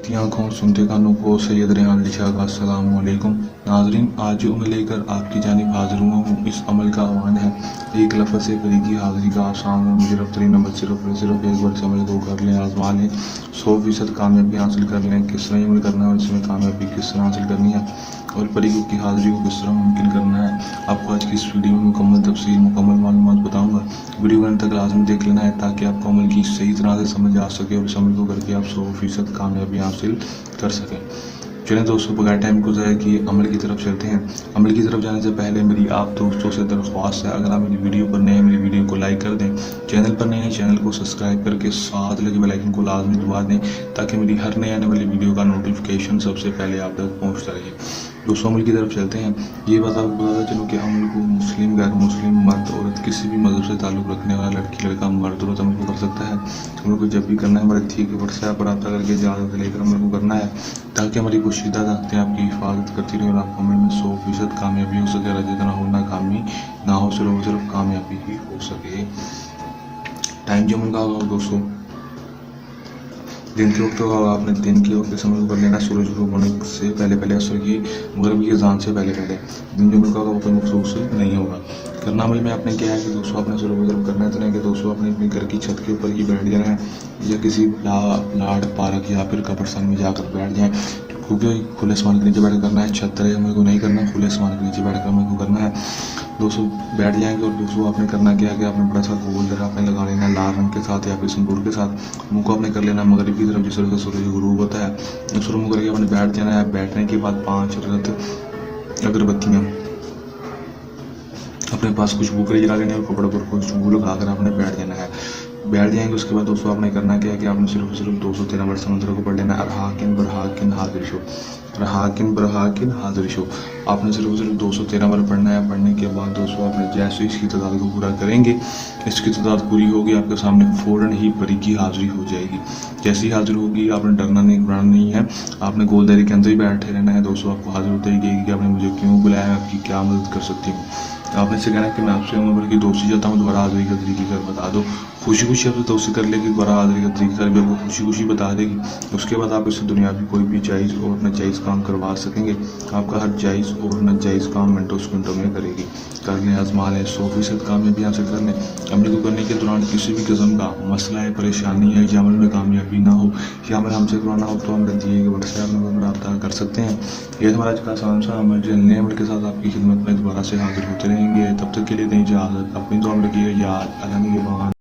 देखती आंखों सुनते कानों को सैयद रेहान लिशा का अस्सलाम वालेकुम। नाजरीन, आज जो मैं लेकर आपकी जानिब हाजिर हुआ हूँ, इस अमल का आह्वान है एक लफ्ज़ से फरीकी हाजिरी का आसान और मुजरब तरीन अमल सिर्फ एक बार से अमल को कर लें, आजमा लें, 100% कामयाबी हासिल कर लें। किस तरह अमल करना है और इसमें कामयाबी किस तरह हासिल करनी है और फरीकों की हाजिरी को किस तरह मुमकिन करना है, आपको आज की इस वीडियो में मुकम्मल तफसील मुकम्मल मालूमात बताऊँगा। वीडियो को अंत तक लाजमी देख लेना है ताकि आपको अमल की सही तरह से समझ आ सके और इस अमल को करके आप 100% कामयाबी हासिल कर सकें। चलें दोस्तों, बगैर टाइम को ज़ाया किए अमल की तरफ चलते हैं। अमल की तरफ जाने से पहले मेरी आप दोस्तों से दरख्वास्त है, अगर आप मेरी वीडियो पर नए हैं मेरी वीडियो को लाइक कर दें, चैनल पर नए हैं चैनल को सब्सक्राइब करके साथ लगे बेल आइकन को लाजमी दबा दें ताकि मेरी हर नए आने वाली वीडियो का नोटिफिकेशन सबसे पहले आप तक पहुँचता रहे। दोस्तों, अमल की तरफ चलते हैं। ये बात आपको बता चलो कि अमल को मुस्लिम, गैर मुस्लिम, मर्द, औरत, किसी भी मजहब से ताल्लुक़ रखने वाला लड़की, लड़का, मर्द औरत अमल को कर सकता है। अमल को जब भी करना है हमारे ठीक व्हाट्सएप पर रब्ता करके इजाज़त लेकर अमल को करना है ताकि हमारी पोशीदा ताकतें आपकी हिफाजत करती रहे और आप अमल में 100% कामयाबी हो सके। जितना हो नाकामी ना हो, सिर्फ कामयाबी ही हो सके। टाइम जो अमल का होगा दोस्तों, दिन के वक्त होगा, आपने दिन के वक्त इस अमल को कर लेना सूरज ग्रुप होने से पहले असर की मगरब की अजान से पहले दिन जो अमल का होगा वो कोई मखसूस नहीं होगा। करना अमल में आपने क्या है कि दोस्तों आपने सूरज करना है तो नहीं कि दोस्तों अपने अपने घर की छत के ऊपर ही बैठ जाना है या किसी लाड़ पार्क या फिर कब्रिस्तान में जाकर बैठ जाएं, क्योंकि खुले आसमान के नीचे बैठ करना है। छत तरह अमल को नहीं करना, खुले आसमान के नीचे बैठ कर अमल को करना है। दोस्तों बैठ जाएंगे और दोस्तों आपने करना क्या है कि आपने बड़ा सा गोल जरा आपने लगा लेना लाल रंग के साथ या फिर सिंदूर के साथ। मुंह को आपने कर लेना मगरिब की तरफ, जिस तरह से सूरज गुरूब होता है उस मुँह करके आपने बैठ जाना है। बैठने के बाद 5 अगरबत्तियाँ अपने पास खुशबू के लिए जला लेनी है और कपड़े पर खुशबू लगा कर आपने बैठ जाना है। बैठ जाएंगे उसके बाद दोस्तों आपने करना क्या है कि आपने सिर्फ 213 वर्ष मंत्र को पढ़ लेना है। अरहाकिन बरहाकिन हाजिर शो, रहाकिन बरहाकिन हाजिर शो। आपने सिर्फ 213 बार पढ़ना है। पढ़ने के बाद दोस्तों आपने जैसे इसकी तादाद को पूरा करेंगे, इसकी तादाद पूरी होगी आपके सामने फ़ौरन ही परी की हाजिरी हो जाएगी। जैसी हाजिर होगी आपने डरना नहीं, घबराना नहीं है, आपने गोलदारी के अंदर ही बैठे रहना है। दोस्तों आपको हाजिर होते ही कहेगी कि आपने मुझे क्यों बुलाया है, आपकी क्या मदद कर सकती हूँ। आपने से कहना है कि मैं आपसे उम्र की दोस्ती चाहता हूँ, दोबारा हाजिरी का तरीके कर बता दो। खुशी खुशी आपसे दोस्ती कर लेगी, दोबारा हाजिरी का तरीका भी आपको खुशी खुशी बता देगी। उसके बाद आप इससे दुनियावी कोई भी जायज़ और नाजायज़ काम करवा सकेंगे। आपका हर जायज़ और नाजायज़ काम मिनटों सेकंडों में करेगी। कर लें, आजमा लें, 100% कामयाबी हासिल कर लें। अमल को करने के दौरान किसी भी किस्म का मसला है, परेशानी है या अमल में कामयाबी ना हो या अमल हमसे करवाना हो तो हम दिए गए व्हाट्सएप नंबर पर रब्ता कर सकते हैं। यह हमारा आज का आसान सा अमल नए अमल के साथ आपकी खिदमत में दोबारा से हाजिर होते रहेंगे। तब तक के लिए दें इजाज़त, अपनी दुआ में रखिए याद। अल्लाह के